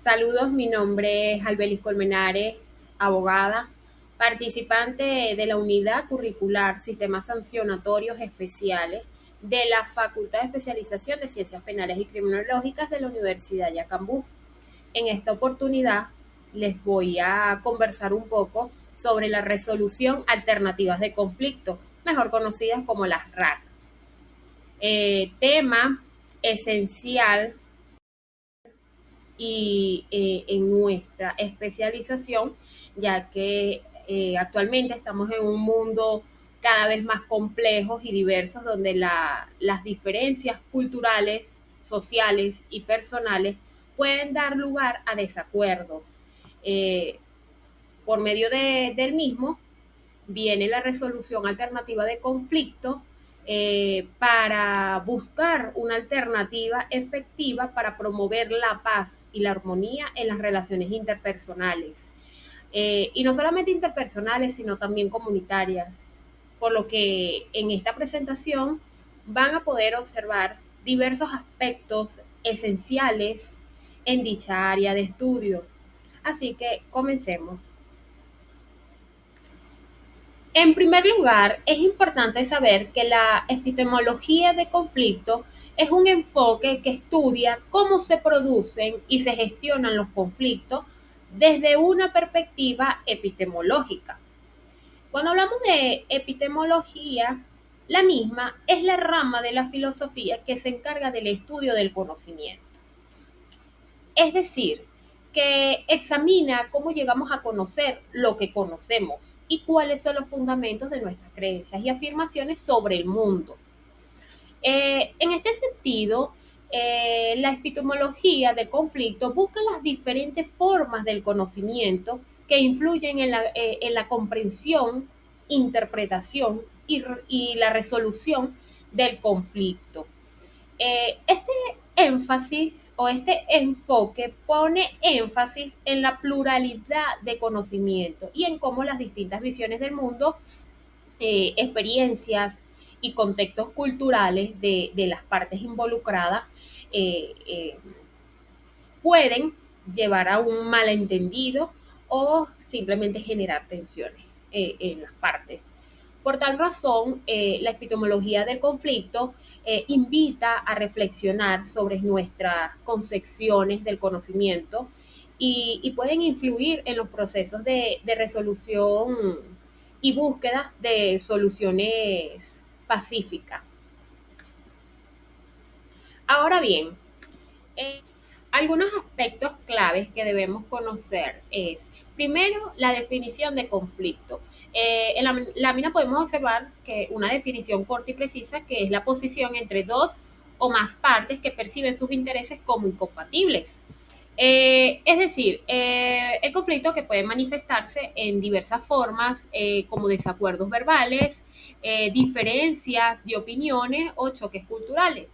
Saludos, mi nombre es Albelis Colmenares, abogada, participante de la unidad curricular Sistemas Sancionatorios Especiales de la Facultad de Especialización de Ciencias Penales y Criminológicas de la Universidad Yacambú. En esta oportunidad les voy a conversar un poco sobre la resolución alternativas de conflicto, mejor conocidas como las RAC. Tema esencial y en nuestra especialización, ya que actualmente estamos en un mundo cada vez más complejos y diversos, donde las diferencias culturales, sociales y personales pueden dar lugar a desacuerdos. Eh, por medio del mismo viene la resolución alternativa de conflicto para buscar una alternativa efectiva para promover la paz y la armonía en las relaciones interpersonales. Y no solamente interpersonales, sino también comunitarias. Por lo que en esta presentación van a poder observar diversos aspectos esenciales en dicha área de estudio. Así que comencemos. En primer lugar, es importante saber que la epistemología de conflicto es un enfoque que estudia cómo se producen y se gestionan los conflictos desde una perspectiva epistemológica. Cuando hablamos de epistemología, la misma es la rama de la filosofía que se encarga del estudio del conocimiento. Es decir, que examina cómo llegamos a conocer lo que conocemos y cuáles son los fundamentos de nuestras creencias y afirmaciones sobre el mundo. En este sentido, la epistemología del conflicto busca las diferentes formas del conocimiento que influyen en la comprensión, interpretación y la resolución del conflicto. Este énfasis o este enfoque pone énfasis en la pluralidad de conocimiento y en cómo las distintas visiones del mundo, experiencias y contextos culturales de las partes involucradas eh, eh, pueden llevar a un malentendido o simplemente generar tensiones en las partes. Por tal razón, la epistemología del conflicto invita a reflexionar sobre nuestras concepciones del conocimiento y pueden influir en los procesos de resolución y búsqueda de soluciones pacíficas. Ahora bien, eh, algunos aspectos claves que debemos conocer es, primero, la definición de conflicto. En la lámina podemos observar que una definición corta y precisa, que es la posición entre dos o más partes que perciben sus intereses como incompatibles. Es decir, el conflicto que puede manifestarse en diversas formas, como desacuerdos verbales, diferencias de opiniones o choques culturales.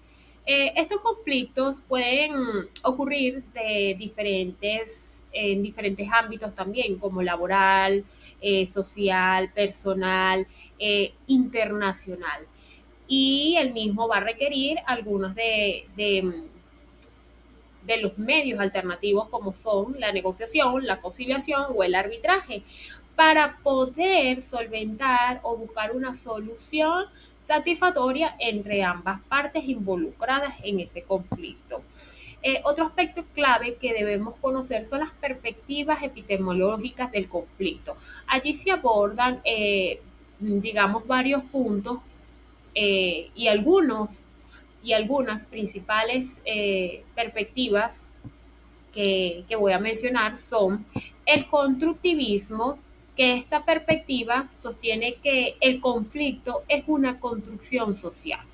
Estos conflictos pueden ocurrir en diferentes ámbitos también, como laboral, social, personal, internacional. Y el mismo va a requerir algunos de los medios alternativos como son la negociación, la conciliación o el arbitraje, para poder solventar o buscar una solución satisfactoria entre ambas partes involucradas en ese conflicto. Otro aspecto clave que debemos conocer son las perspectivas epistemológicas del conflicto. Allí se abordan, digamos, varios puntos y algunas principales perspectivas que voy a mencionar son el constructivismo, que esta perspectiva sostiene que el conflicto es una construcción social.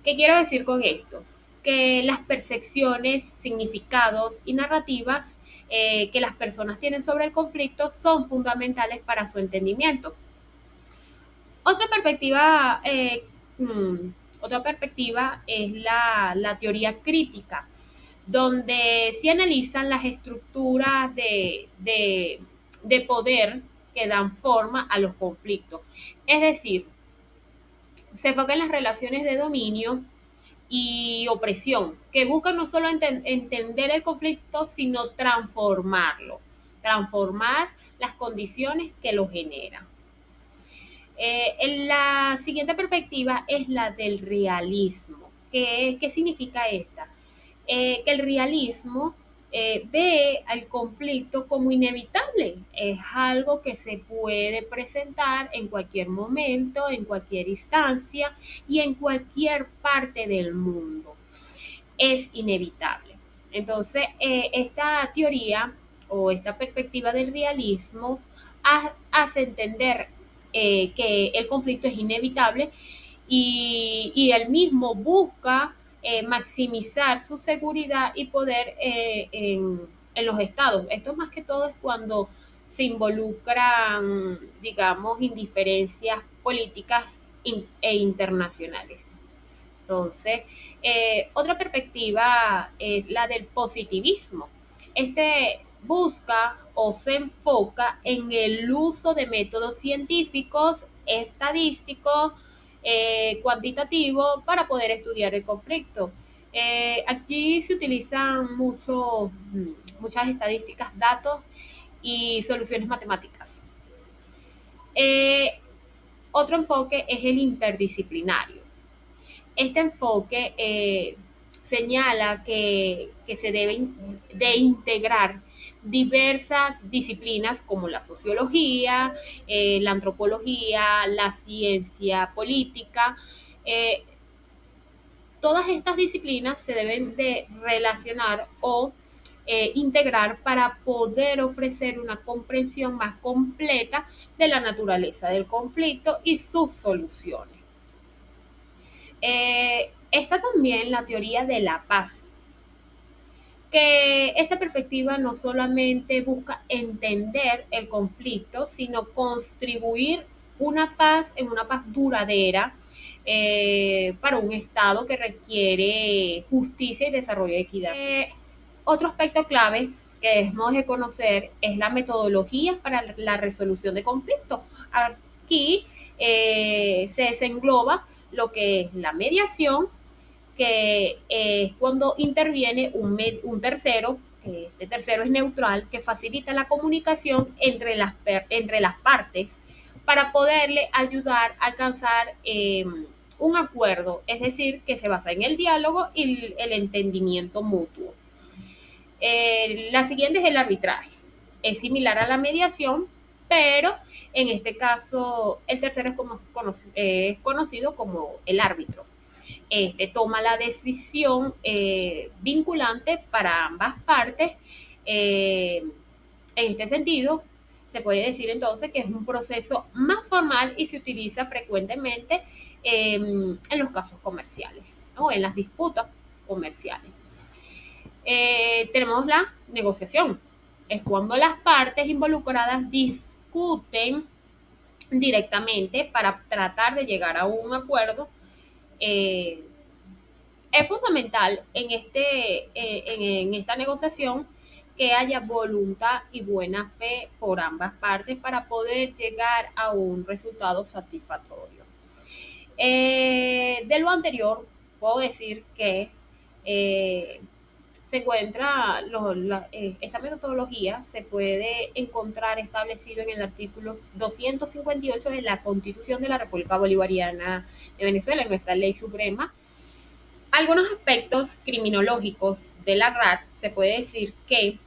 ¿Qué quiero decir con esto? Que las percepciones, significados y narrativas que las personas tienen sobre el conflicto son fundamentales para su entendimiento. Otra perspectiva, otra perspectiva es la teoría crítica, donde se analizan las estructuras de poder que dan forma a los conflictos. Es decir, se enfoca en las relaciones de dominio y opresión, que buscan no solo entender el conflicto, sino transformar las condiciones que lo generan. La siguiente perspectiva es la del realismo. ¿Qué significa esta? Que el realismo ve al conflicto como inevitable. Es algo que se puede presentar en cualquier momento, en cualquier instancia y en cualquier parte del mundo. Es inevitable. Entonces, esta teoría o esta perspectiva del realismo hace entender que el conflicto es inevitable y él mismo busca maximizar su seguridad y poder en los estados. Esto más que todo es cuando se involucran, digamos, indiferencias políticas e internacionales. Entonces, otra perspectiva es la del positivismo. Este busca o se enfoca en el uso de métodos científicos, estadísticos, cuantitativos para poder estudiar el conflicto. Aquí se utilizan muchas estadísticas, datos y soluciones matemáticas. Eh, Otro enfoque es el interdisciplinario. Este enfoque señala que se deben de integrar diversas disciplinas como la sociología, la antropología, la ciencia política. Eh, Todas estas disciplinas se deben de relacionar o integrar para poder ofrecer una comprensión más completa de la naturaleza del conflicto y sus soluciones. Está también la teoría de la paz, que esta perspectiva no solamente busca entender el conflicto, sino contribuir en una paz duradera para un Estado que requiere justicia y desarrollo de equidad. Otro aspecto clave que debemos de conocer es la metodología para la resolución de conflictos. Aquí se desengloba lo que es la mediación, que es cuando interviene un tercero, que este tercero es neutral, que facilita la comunicación entre las partes para poderle ayudar a alcanzar un acuerdo, es decir, que se basa en el diálogo y el entendimiento mutuo. La siguiente es el arbitraje. Es similar a la mediación, pero en este caso el tercero es conocido como el árbitro. Este toma la decisión vinculante para ambas partes. En este sentido, se puede decir entonces que es un proceso más formal y se utiliza frecuentemente en los casos comerciales, ¿no? En las disputas comerciales. Tenemos la negociación. Es cuando las partes involucradas discuten directamente para tratar de llegar a un acuerdo. Es fundamental en esta negociación que haya voluntad y buena fe por ambas partes para poder llegar a un resultado satisfactorio. De lo anterior, puedo decir que se encuentra, esta metodología se puede encontrar establecido en el artículo 258 de la Constitución de la República Bolivariana de Venezuela, en nuestra ley suprema. Algunos aspectos criminológicos de la RAT se puede decir que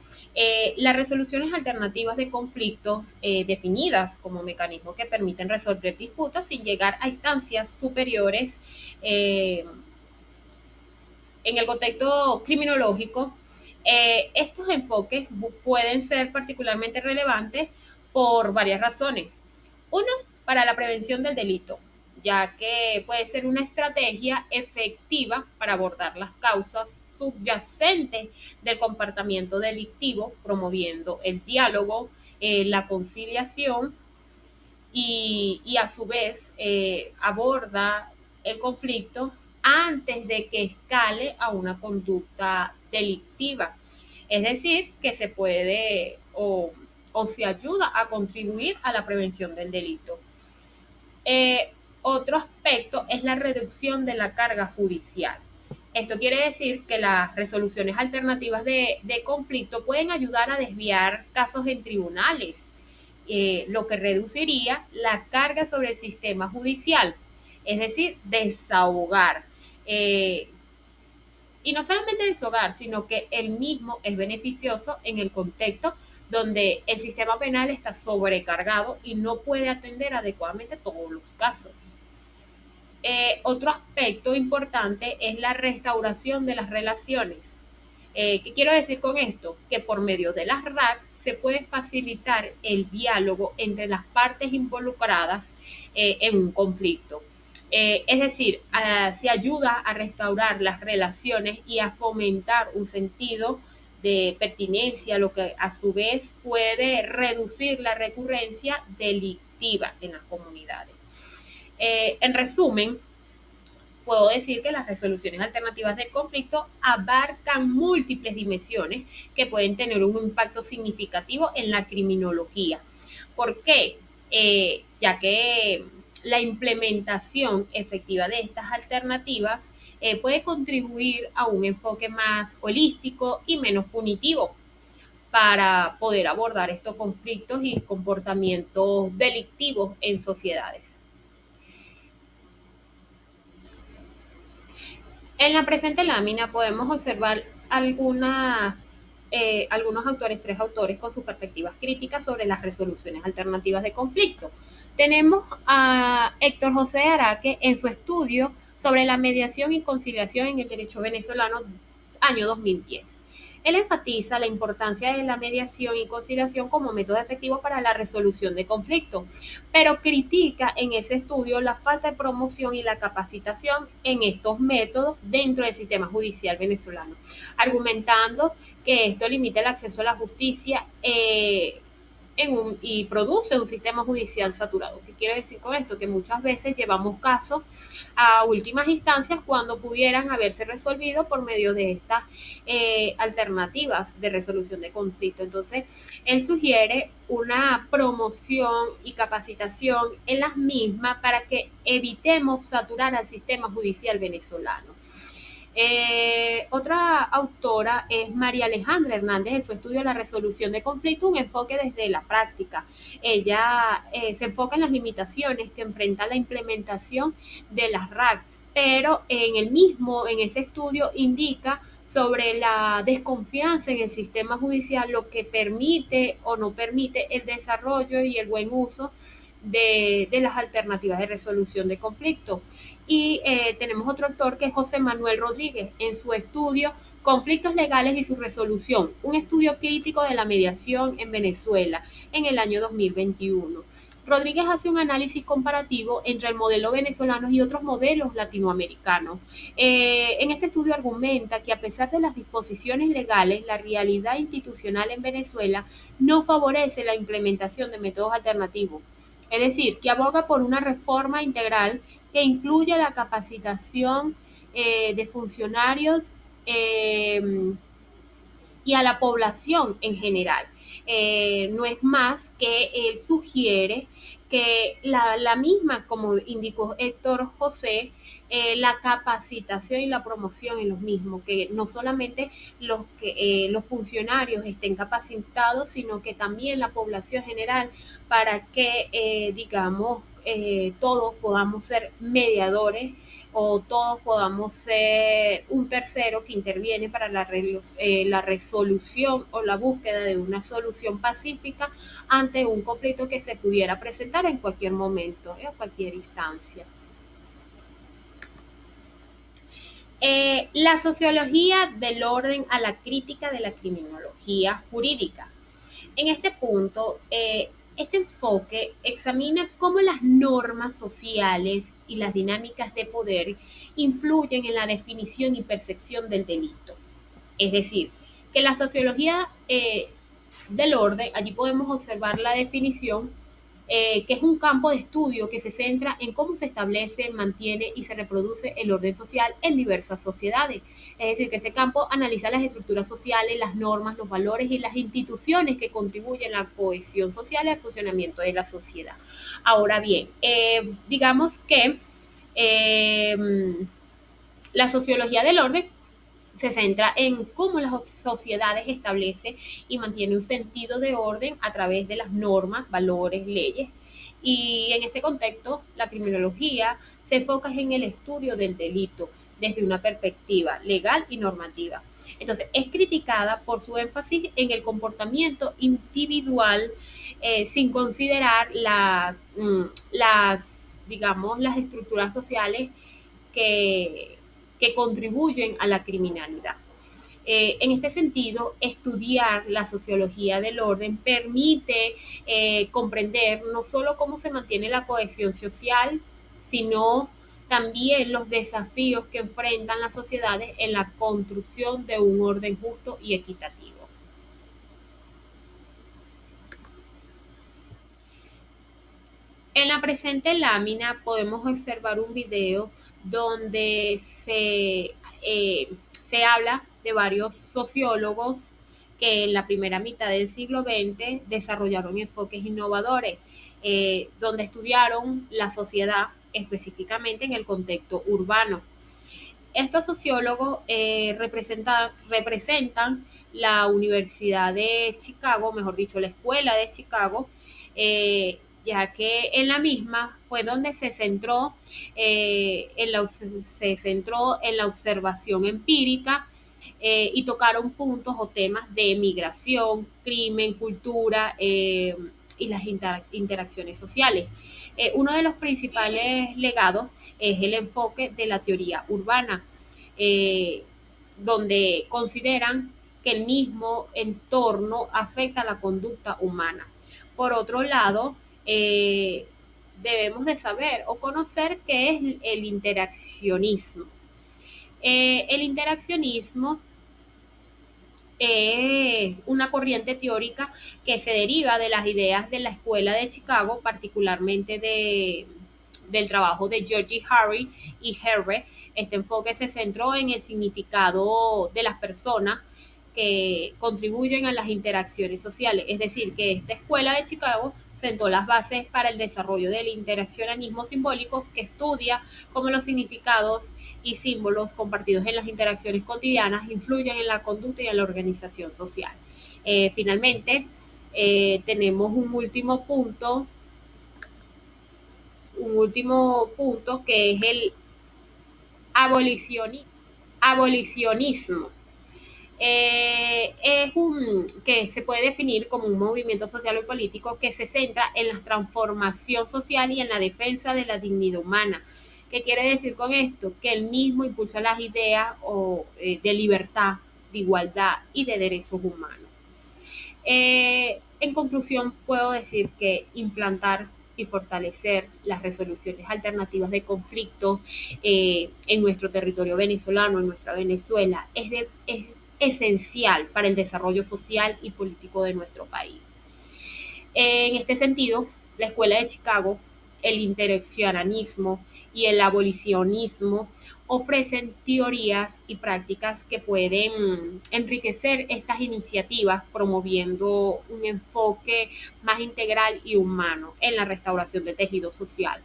las resoluciones alternativas de conflictos definidas como mecanismos que permiten resolver disputas sin llegar a instancias superiores en el contexto criminológico, estos enfoques pueden ser particularmente relevantes por varias razones. Uno, para la prevención del delito, ya que puede ser una estrategia efectiva para abordar las causas subyacentes del comportamiento delictivo, promoviendo el diálogo, la conciliación y a su vez aborda el conflicto antes de que escale a una conducta delictiva. Es decir, que se puede o se ayuda a contribuir a la prevención del delito. Otro aspecto es la reducción de la carga judicial. Esto quiere decir que las resoluciones alternativas de conflicto pueden ayudar a desviar casos en tribunales, lo que reduciría la carga sobre el sistema judicial, es decir, desahogar. Eh, y no solamente desahogar, sino que el mismo es beneficioso en el contexto donde el sistema penal está sobrecargado y no puede atender adecuadamente todos los casos. Otro aspecto importante es la restauración de las relaciones. ¿Qué quiero decir con esto? Que por medio de las RAC se puede facilitar el diálogo entre las partes involucradas en un conflicto. Es decir, se ayuda a restaurar las relaciones y a fomentar un sentido de pertinencia, lo que a su vez puede reducir la recurrencia delictiva en las comunidades. En resumen, puedo decir que las resoluciones alternativas del conflicto abarcan múltiples dimensiones que pueden tener un impacto significativo en la criminología. ¿Por qué? Ya que la implementación efectiva de estas alternativas puede contribuir a un enfoque más holístico y menos punitivo para poder abordar estos conflictos y comportamientos delictivos en sociedades. En la presente lámina podemos observar algunos autores, tres autores con sus perspectivas críticas sobre las resoluciones alternativas de conflicto. Tenemos a Héctor José Araque en su estudio sobre la mediación y conciliación en el derecho venezolano, año 2010. Él enfatiza la importancia de la mediación y conciliación como método efectivo para la resolución de conflictos, pero critica en ese estudio la falta de promoción y la capacitación en estos métodos dentro del sistema judicial venezolano, argumentando que esto limita el acceso a la justicia y produce un sistema judicial saturado. ¿Qué quiere decir con esto? Que muchas veces llevamos casos a últimas instancias cuando pudieran haberse resolvido por medio de estas alternativas de resolución de conflicto. Entonces, él sugiere una promoción y capacitación en las mismas para que evitemos saturar al sistema judicial venezolano. Otra autora es María Alejandra Hernández en su estudio La resolución de conflicto, un enfoque desde la práctica. Ella se enfoca en las limitaciones que enfrenta la implementación de las RAC, pero en ese estudio indica sobre la desconfianza en el sistema judicial, lo que permite o no permite el desarrollo y el buen uso de las alternativas de resolución de conflicto. Y tenemos otro actor que es José Manuel Rodríguez en su estudio Conflictos legales y su resolución, un estudio crítico de la mediación en Venezuela en el año 2021. Rodríguez hace un análisis comparativo entre el modelo venezolano y otros modelos latinoamericanos. En este estudio argumenta que a pesar de las disposiciones legales, la realidad institucional en Venezuela no favorece la implementación de métodos alternativos. Es decir, que aboga por una reforma integral que incluya la capacitación de funcionarios y a la población en general. No es más que él sugiere que la misma, como indicó Héctor José, la capacitación y la promoción en los mismos, que no solamente los funcionarios estén capacitados, sino que también la población general, para que, digamos, todos podamos ser mediadores o todos podamos ser un tercero que interviene para la resolución o la búsqueda de una solución pacífica ante un conflicto que se pudiera presentar en cualquier momento, en cualquier instancia. La sociología del orden a la crítica de la criminología jurídica. En este punto, este enfoque examina cómo las normas sociales y las dinámicas de poder influyen en la definición y percepción del delito. Es decir, que la sociología del orden, allí podemos observar la definición, que es un campo de estudio que se centra en cómo se establece, mantiene y se reproduce el orden social en diversas sociedades. Es decir, que ese campo analiza las estructuras sociales, las normas, los valores y las instituciones que contribuyen a la cohesión social y al funcionamiento de la sociedad. Ahora bien, digamos que La sociología del orden se centra en cómo las sociedades establecen y mantienen un sentido de orden a través de las normas, valores, leyes. Y en este contexto, la criminología se enfoca en el estudio del delito desde una perspectiva legal y normativa. Entonces, es criticada por su énfasis en el comportamiento individual sin considerar digamos, las estructuras sociales que, que contribuyen a la criminalidad. En este sentido, estudiar la sociología del orden permite comprender no solo cómo se mantiene la cohesión social, sino también los desafíos que enfrentan las sociedades en la construcción de un orden justo y equitativo. En la presente lámina podemos observar un video donde se habla de varios sociólogos que en la primera mitad del siglo XX desarrollaron enfoques innovadores, donde estudiaron la sociedad específicamente en el contexto urbano. Estos sociólogos representan la Universidad de Chicago, mejor dicho, la Escuela de Chicago, ya que en la misma fue donde se centró en la observación empírica y tocaron puntos o temas de migración, crimen, cultura y las interacciones sociales. Uno de los principales legados es el enfoque de la teoría urbana, eh, donde consideran que el mismo entorno afecta la conducta humana. Por otro lado, debemos de saber o conocer qué es el interaccionismo. El interaccionismo es una corriente teórica que se deriva de las ideas de la Escuela de Chicago, particularmente del trabajo de Georgie Harry y Herbert. Este enfoque se centró en el significado de las personas que contribuyen a las interacciones sociales. Es decir, que esta escuela de Chicago sentó las bases para el desarrollo del interaccionismo simbólico, que estudia cómo los significados y símbolos compartidos en las interacciones cotidianas influyen en la conducta y en la organización social. Finalmente, tenemos un último punto que es el abolicionismo. Es un que se puede definir como un movimiento social y político que se centra en la transformación social y en la defensa de la dignidad humana. ¿Qué quiere decir con esto? Que el mismo impulsa las ideas de libertad, de igualdad y de derechos humanos. En conclusión, puedo decir que implantar y fortalecer las resoluciones alternativas de conflicto en nuestro territorio venezolano, en nuestra Venezuela, es esencial para el desarrollo social y político de nuestro país. En este sentido, la Escuela de Chicago, el interaccionismo y el abolicionismo ofrecen teorías y prácticas que pueden enriquecer estas iniciativas, promoviendo un enfoque más integral y humano en la restauración del tejido social.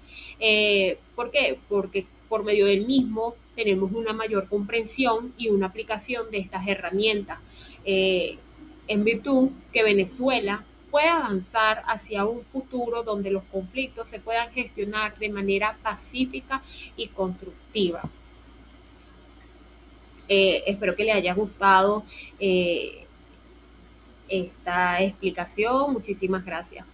¿Por qué? Porque por medio del mismo tenemos una mayor comprensión y una aplicación de estas herramientas, en virtud que Venezuela pueda avanzar hacia un futuro donde los conflictos se puedan gestionar de manera pacífica y constructiva. Espero que le haya gustado esta explicación. Muchísimas gracias.